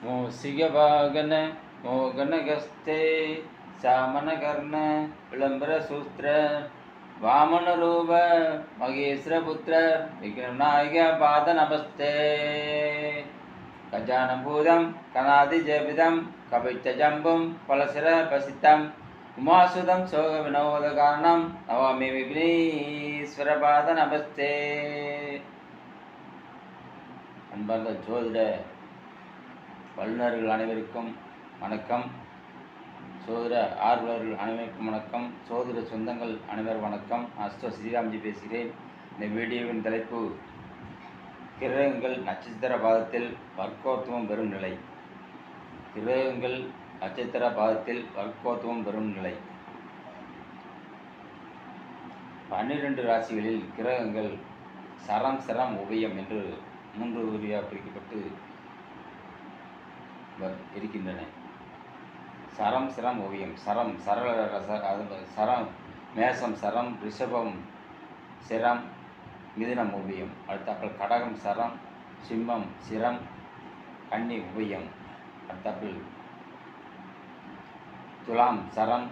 மூசிகவாகன மோகனகஸ்தே சாமனகர்ண விளம்பரசூத்திர வாமனரூப மகேஸ்வரபுத்திர விக்ரமநாயக பாதநமஸ்தே. கஜானபூதம் கணாதிஜபிதம் கபிச்சஜம்பும் பலசிரபசித்தம் உமாசுதம் சோக வினோத காரணம் நவாமி விக்னேஸ்வரபாத நமஸ்தே. அன்பார்ந்த ஜோதிட வல்லுநர்கள் அனைவருக்கும் வணக்கம். சோதர ஆர்வலர்கள் அனைவருக்கும் வணக்கம். சோதர சொந்தங்கள் அனைவரும் வணக்கம். அஸ்ட்ரோ ஸ்ரீராம்ஜி பேசுகிறேன். இந்த வீடியோவின் தலைப்பு கிரகங்கள் நட்சத்திர பாதத்தில் வர்க்கோத்துவம் பெறும் நிலை. கிரகங்கள் நட்சத்திர பாதத்தில் வர்க்கோத்துவம் பெறும் நிலை. 12 ராசிகளில் கிரகங்கள் சரம் சரம் உபயம் என்று 3 உரியாக பிரிக்கப்பட்டு இருக்கின்றன. சரம் சிரம் ஓவியம். சரம் சரள சரம் மேசம் சரம், ரிஷபம் சிரம், மிதுனம் உபயம். அடுத்தாப்பில் கடகம் சரம், சிம்மம் சிரம், கன்னி உபயம். அடுத்தாப்பில் துலாம் சரம்,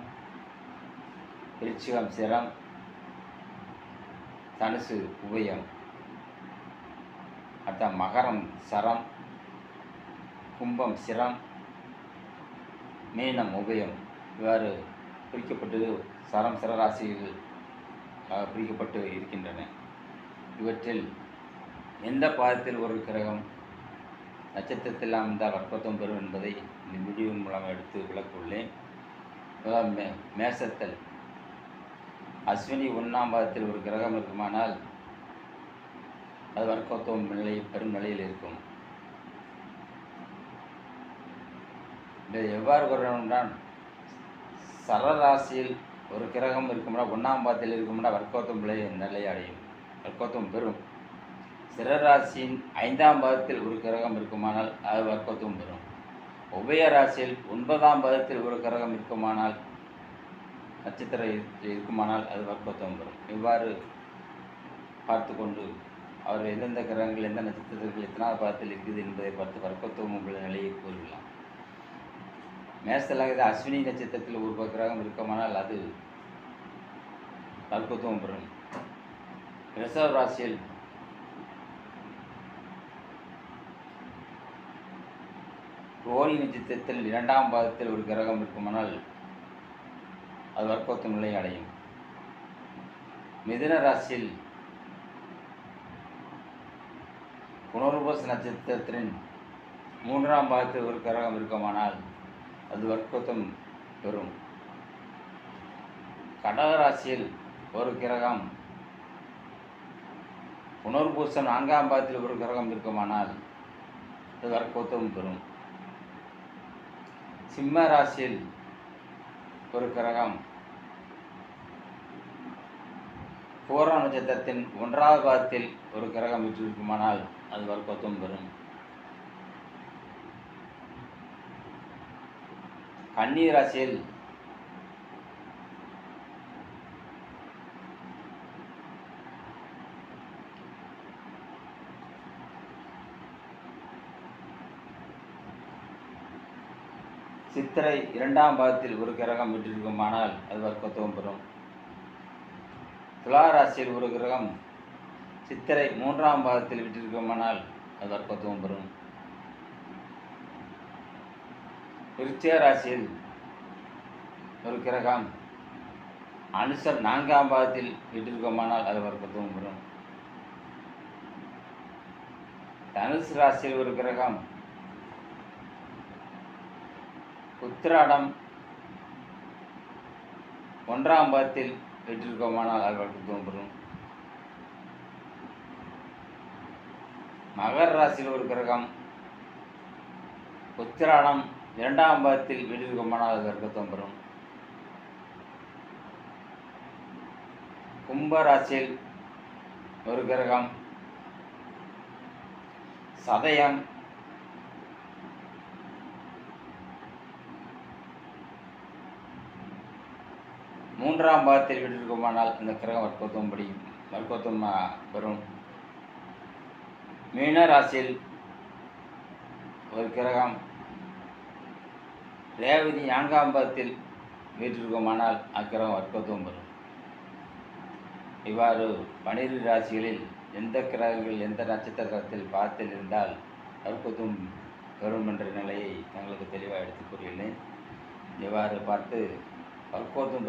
விருச்சிகம் சிரம், தனுசு உபயம். அடுத்த மகரம் சரம், கும்பம் சிரம், மீனம் உபயம். இவ்வாறு பிரிக்கப்பட்டு சரம் சிரராசிகள் பிரிக்கப்பட்டு இருக்கின்றன. இவற்றில் எந்த பாதத்தில் ஒரு கிரகம் நட்சத்திரத்தில் அமைந்தால் வர்க்கத்துவம் பெறும் என்பதை இந்த வீடியோவின் மூலம் எடுத்து விளக்குள்ளேன். மேசத்தில் அஸ்வினி 1ஆம் பாதத்தில் ஒரு கிரகம் இருக்குமானால் அது வர்க்கத்துவம் பெறும் நிலையில் இருக்கும். இதை எவ்வாறு கூறணும்னால், சரராசியில் ஒரு கிரகம் இருக்கும்னா 1ஆம் பாதத்தில் இருக்கும்னா வர்க்கோத்துவம் நிலை அடையும், வர்க்கோத்துவம் பெறும். சிரராசியின் 5ஆம் பாதத்தில் ஒரு கிரகம் இருக்குமானால் அது வர்க்கோத்துவம் பெறும். உபயராசியில் 9ஆம் பாதத்தில் ஒரு கிரகம் இருக்குமானால், நட்சத்திரம் இருக்குமானால் அது வர்க்கோத்துவம் பெறும். இவ்வாறு பார்த்து கொண்டு அவர் எந்தெந்த கிரகங்கள் எந்த நட்சத்திரங்கள் எத்தனாவது பாதத்தில் இருக்குது என்பதை பார்த்து வர்க்கத்துவம் உள்ள நிலையை கூறலாம். மேசத்தில் அஸ்வினி நட்சத்திரத்தில் ஒரு கிரகம் இருக்குமானால் அது வர்க்கத்துவம் பெறும். ரிஷப ராசியில் ரோஹிணி நட்சத்திரத்தில் 2ஆம் பாதத்தில் ஒரு கிரகம் இருக்குமானால் அது வர்க்கத்துவம் நிலை அடையும். மிதுன ராசியில் புனர்பூச நட்சத்திரத்தின் 3ஆம் பாதத்தில் ஒரு கிரகம் இருக்குமானால் அது வர்க்கத்துவம் பெறும். கடகராசியில் ஒரு கிரகம் புனர்பூசம் 4ஆம் பாதத்தில் ஒரு கிரகம் இருக்குமானால் அது வர்க்கத்துவம் பெறும். சிம்ம ராசியில் ஒரு கிரகம் பூர நட்சத்திரத்தின் 1ஆவது பாதத்தில் ஒரு கிரகம் விற்றிருக்குமானால் அது வர்க்கத்துவம் பெறும். கன்னி ராசியில் சித்திரை 2ஆம் பாதத்தில் ஒரு கிரகம் விட்டிருக்குமானால் அது வர்க்கத்துவம் பெறும். துலா ராசியில் ஒரு கிரகம் சித்திரை 3ஆம் பாதத்தில் விட்டிருக்குமானால் அது வர்க்கத்துவம் பெறும். விருச்சிக ராசியில் ஒரு கிரகம் அனுசர் 4ஆம் பாதத்தில் விட்டிருக்குமானால் அது வர்க்கத்துவம் பெறும். தனுசு ராசியில் ஒரு கிரகம் உத்திராடம் 1ஆம் பாதத்தில் விட்டிருக்குமானால் அது வர்க்கத்துவம் பெறும். மகர ராசியில் ஒரு கிரகம் உத்திராடம் 2ஆம் பாதத்தில் விட்டிருக்குமானால் அது வர்க்கத்துவம் பெறும். கும்பராசியில் ஒரு கிரகம் சதயம் 3ஆம் பாதத்தில் விட்டிருக்குமானால் அந்த கிரகம் வர்க்கத்துவம் பெறும். மீன ராசியில் ஒரு கிரகம் ரேவதி 4ஆம் பாதத்தில் வீற்றிருக்குமானால் அக்கிரகம் வர்க்கத்துவம் பெறும். இவ்வாறு 12 ராசிகளில் எந்த கிரகங்கள் எந்த நட்சத்திரத்தில் பாதத்தில் இருந்தால் வர்க்கத்துவம் பெறும் என்ற நிலையை தங்களுக்கு தெளிவாக எடுத்துக் கூறியுள்ளேன். இவ்வாறு பார்த்து வர்க்கோத்துவம்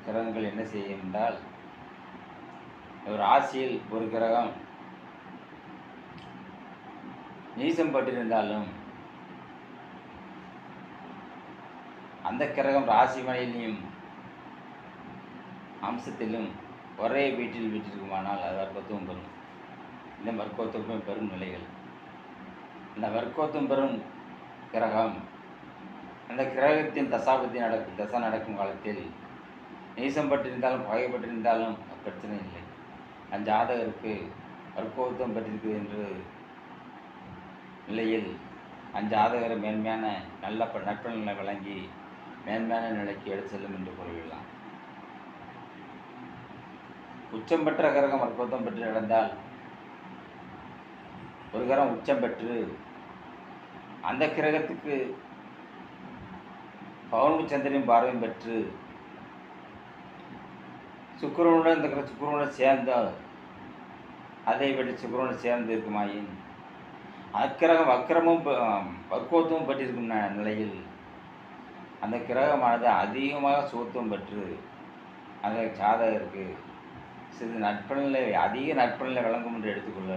கிரகங்கள் என்ன செய்யும் என்றால், ஒரு ராசியில் ஒரு கிரகம் நீசம் பட்டிருந்தாலும் அந்த கிரகம் ராசி மனையிலும் அம்சத்திலும் ஒரே வீட்டில் வீட்டிற்குமானால் அது வர்க்கத்துவம் பெறும். இந்த வர்க்கோத்துவம் பெறும் நிலைகள். இந்த வர்க்கோத்துவம் பெறும் கிரகம் அந்த கிரகத்தின் தசை நடக்கும் காலத்தில் நீசம் பட்டிருந்தாலும் பகைப்பட்டிருந்தாலும் பிரச்சனை இல்லை. அந்த ஜாதகருக்கு வர்க்கோத்துவம் பெற்றிருக்கு என்று நிலையில் அஞ்சாதகரை மேன்மையான நல்ல நட்புகளை வழங்கி மேன்மையான நிலைக்கு எடுத்து செல்லும் என்று கூறிவிடலாம். உச்சம் பெற்ற கிரகம் வர்க்கோத்தம் பெற்று நடந்தால், ஒரு கிரகம் உச்சம் பெற்று அந்த கிரகத்துக்கு பௌர்ணமி சந்திரன் பார்வையும் பெற்று சுக்கிரனுடன் இந்த சுக்கிரனுடன் சேர்ந்த அதை விட சுக்கிரனுடன் சேர்ந்து இருக்குமாயின் அக்கிரகம் வக்கிரமும் வர்க்கோத்துவம் பெற்றிருக்கும் நிலையில் அந்த கிரகமானது அதிகமாக சுகத்துவம் பெற்று அந்த ஜாதகருக்கு சிறிது நட்பநிலை அதிக நட்பநிலை வழங்கும் என்று எடுத்துக்கொள்ள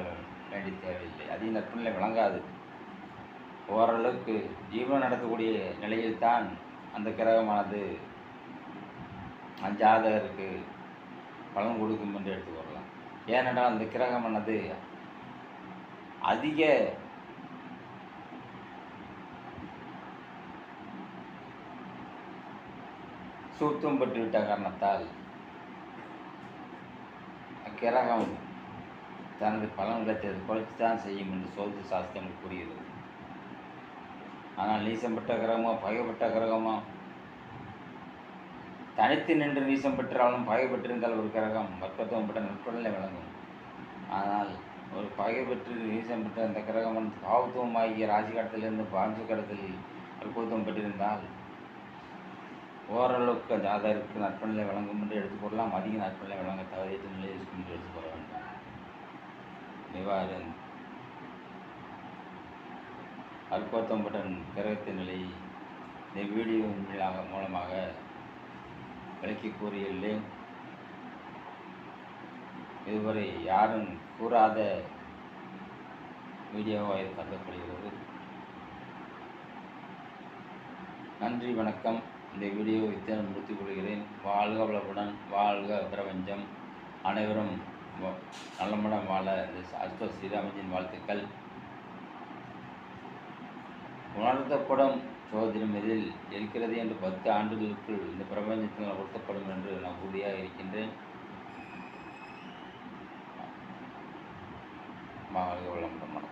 வேண்டிய தேவையில்லை. அதிக நட்பநிலை வழங்காது. ஓரளவுக்கு ஜீவனம் நடத்தக்கூடிய நிலையில்தான் அந்த கிரகமானது அந்த ஜாதகருக்கு பலன் கொடுக்கும் என்று எடுத்துக்கொள்ளலாம். ஏனென்றால் அந்த கிரகமானது அதிக சூத்துவம் பெற்றுவிட்ட காரணத்தால் அக்கிரகம் தனது பலன்களை குறைத்துத்தான் செய்யும் என்று சோதிட சாஸ்திரம் கூறுகிறது. ஆனால் நீசம் பெற்ற கிரகமோ பகைப்பட்ட கிரகமோ தனித்து நின்று நீசம் பெற்றாலும் பகை பெற்றிருந்தால் ஒரு கிரகம் வர்க்கத்துவம் பெற்ற நட்பநிலை வழங்கும். ஆனால் ஒரு பகை பெற்று நீசம் பெற்ற அந்த கிரகம் பாவத்துவமாகிய ராசிகாலத்திலிருந்து பாஞ்சகடத்தில் வர்க்கத்துவம் பெற்றிருந்தால் ஓரளவுக்கு ஜாதகருக்கு நட்பநிலை வழங்கும் என்று எடுத்துக்கொள்ளலாம். அதிக நட்பநிலை வழங்க தகுதியற்ற நிலை இருக்கும் என்று எடுத்துக்கொள்ள வேண்டும். இவ்வாறு வர்க்கோத்தம் பெற்ற கிரகத்தின் நிலை இந்த வீடியோ மூலமாக விளக்கி கூறியுள்ளேன். இதுவரை யாரும் கூறாத வீடியோவாக கருதப்படுகிறது. நன்றி, வணக்கம். இந்த வீடியோ இத்தனை முடித்துக் கொள்கிறேன். வாழ்க வளமுடன், வாழ்க பிரபஞ்சம். அனைவரும் நலமுடன் வாழ இந்த அஸ்தோ ஸ்ரீராமஜியின் வாழ்த்துக்கள். உணர்த்தப்படும் சோதனம் இதில் இருக்கிறது என்று 10 ஆண்டுகளுக்குள் இந்த பிரபஞ்சத்தில் உணர்த்தப்படும் என்று நான் உறுதியாக இருக்கின்றேன். வாழ்க வளமுடன்.